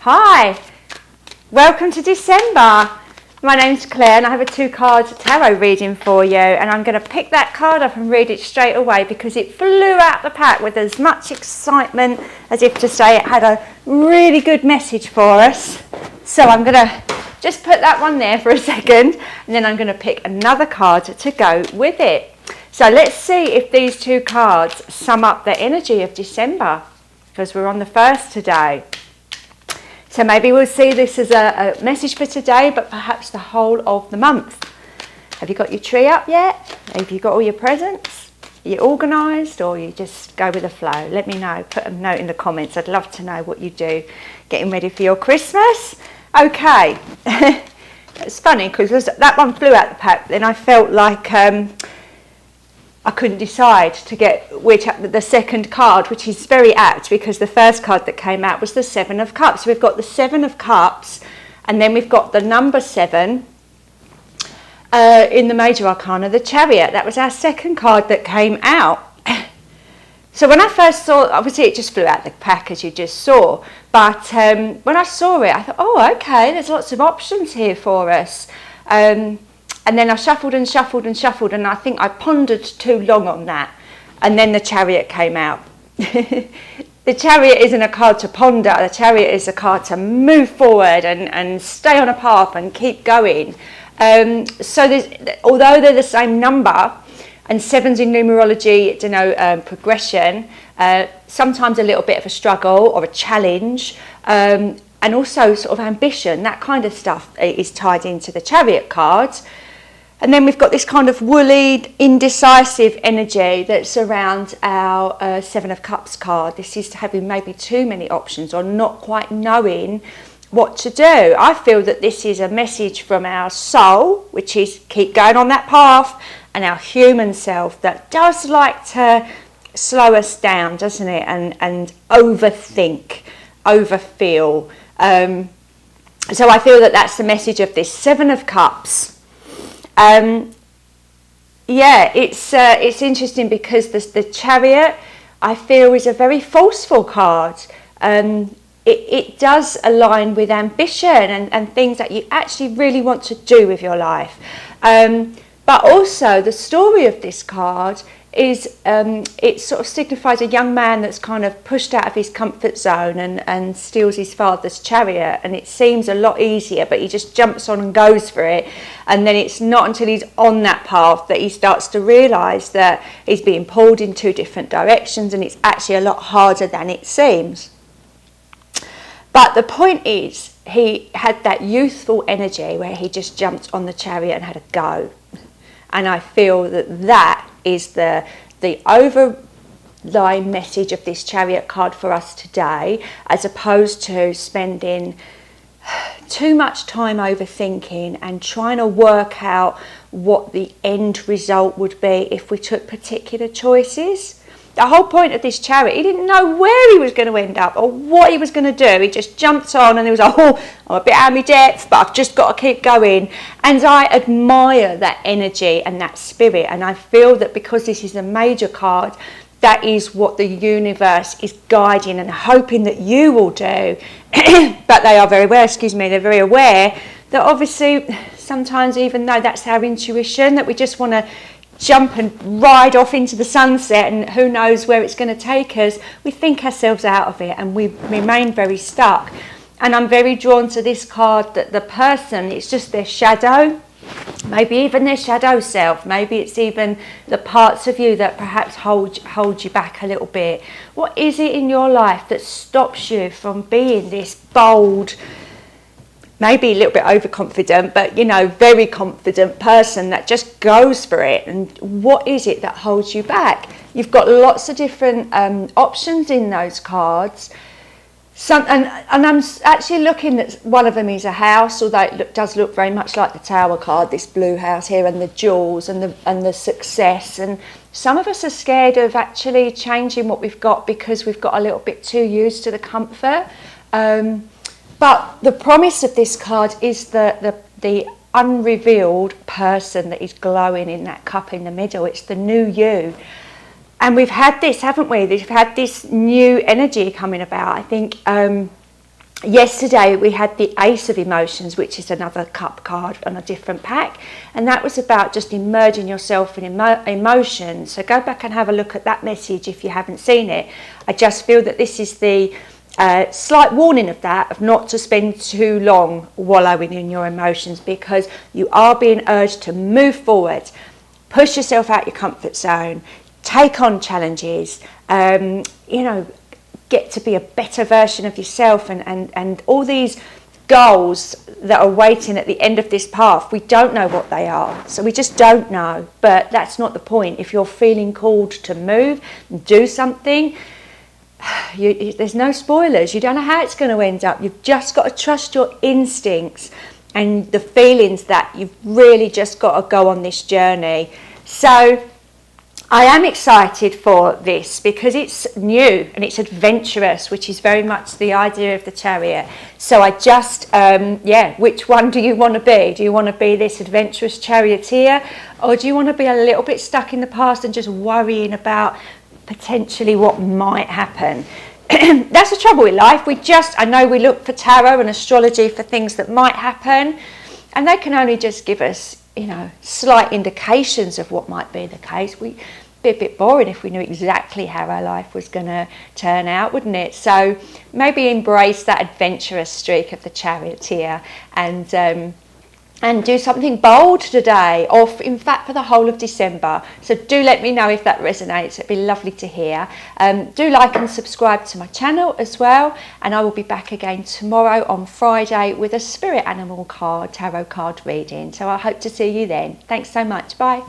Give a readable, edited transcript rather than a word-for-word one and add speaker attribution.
Speaker 1: Hi, welcome to December. My name's Claire and I have a 2-card tarot reading for you, and I'm going to pick that card up and read it straight away because it flew out the pack with as much excitement as if to say it had a really good message for us. So I'm going to just put that one there for a second, and then I'm going to pick another card to go with it. So let's see if these 2 cards sum up the energy of December, because we're on the 1st today. So maybe we'll see this as a message for today, but perhaps the whole of the month. Have you got your tree up yet? Have you got all your presents? Are you organised, or you just go with the flow? Let me know. Put a note in the comments. I'd love to know what you do getting ready for your Christmas. Okay. It's funny because that one flew out the pack. Then I felt like I couldn't decide to get the second card, which is very apt because the first card that came out was the 7 of Cups. So we've got the 7 of Cups, and then we've got the number 7 in the major arcana, the Chariot. That was our second card that came out. So when I first saw, obviously it just flew out the pack as you just saw, but when I saw it, I thought, oh, okay, there's lots of options here for us. And then I shuffled and shuffled and shuffled, and I think I pondered too long on that. And then the Chariot came out. The Chariot isn't a card to ponder. The Chariot is a card to move forward and stay on a path and keep going. So although they're the same number, and 7s in numerology denote progression, sometimes a little bit of a struggle or a challenge, and also sort of ambition, that kind of stuff is tied into the Chariot cards. And then we've got this kind of woolly, indecisive energy that's around our 7 of Cups card. This is having maybe too many options or not quite knowing what to do. I feel that this is a message from our soul, which is keep going on that path, and our human self that does like to slow us down, doesn't it? And overthink, overfeel. So I feel that that's the message of this 7 of Cups. It's interesting because the Chariot, I feel, is a very forceful card. It does align with ambition and things that you actually really want to do with your life. But also the story of this card is it sort of signifies a young man that's kind of pushed out of his comfort zone and steals his father's chariot, and it seems a lot easier, but he just jumps on and goes for it, and then it's not until he's on that path that he starts to realise that he's being pulled in 2 different directions, and it's actually a lot harder than it seems. But the point is, he had that youthful energy where he just jumped on the chariot and had a go. And I feel that is the overlying message of this Chariot card for us today, as opposed to spending too much time overthinking and trying to work out what the end result would be if we took particular choices. The whole point of this Chariot, he didn't know where he was going to end up or what he was going to do. He just jumped on and he was like, oh, I'm a bit out of my depth, but I've just got to keep going. And I admire that energy and that spirit. And I feel that because this is a major card, that is what the universe is guiding and hoping that you will do. But they are very aware, they're very aware that obviously sometimes, even though that's our intuition, that we just want to jump and ride off into the sunset and who knows where it's going to take us, we think ourselves out of it and we remain very stuck. And I'm very drawn to this card that the person, it's just their shadow, maybe even their shadow self, maybe it's even the parts of you that perhaps hold you back a little bit. What is it in your life that stops you from being this bold, maybe a little bit overconfident, but very confident person that just goes for it? And what is it that holds you back? You've got lots of different options in those cards. And I'm actually looking at one of them is a house, although it does look very much like the Tower card, this blue house here, and the jewels and the success. And some of us are scared of actually changing what we've got because we've got a little bit too used to the comfort. But the promise of this card is the unrevealed person that is glowing in that cup in the middle. It's the new you. And we've had this, haven't we? We've had this new energy coming about. I think Yesterday we had the Ace of Emotions, which is another cup card on a different pack, and that was about just immersing yourself in emotion. So go back and have a look at that message if you haven't seen it. I just feel that this is the slight warning of that, of not to spend too long wallowing in your emotions, because you are being urged to move forward, push yourself out your comfort zone, take on challenges, get to be a better version of yourself, and all these goals that are waiting at the end of this path. We don't know what they are, so we just don't know, but that's not the point. If you're feeling called to move and do something, there's no spoilers. You don't know how it's going to end up. You've just got to trust your instincts and the feelings that you've really just got to go on this journey. So I am excited for this because it's new and it's adventurous, which is very much the idea of the Chariot. So I just, which one do you want to be? Do you want to be this adventurous charioteer, or do you want to be a little bit stuck in the past and just worrying about potentially what might happen? That's the trouble with life. I know we look for tarot and astrology for things that might happen, and they can only just give us, slight indications of what might be the case. We'd be a bit boring if we knew exactly how our life was going to turn out, wouldn't it? So maybe embrace that adventurous streak of the charioteer and do something bold today, or in fact for the whole of December. So do let me know if that resonates. It'd be lovely to hear. Do like and subscribe to my channel as well, and I will be back again tomorrow on Friday with a spirit animal tarot card reading. So I hope to see you then. Thanks so much. Bye.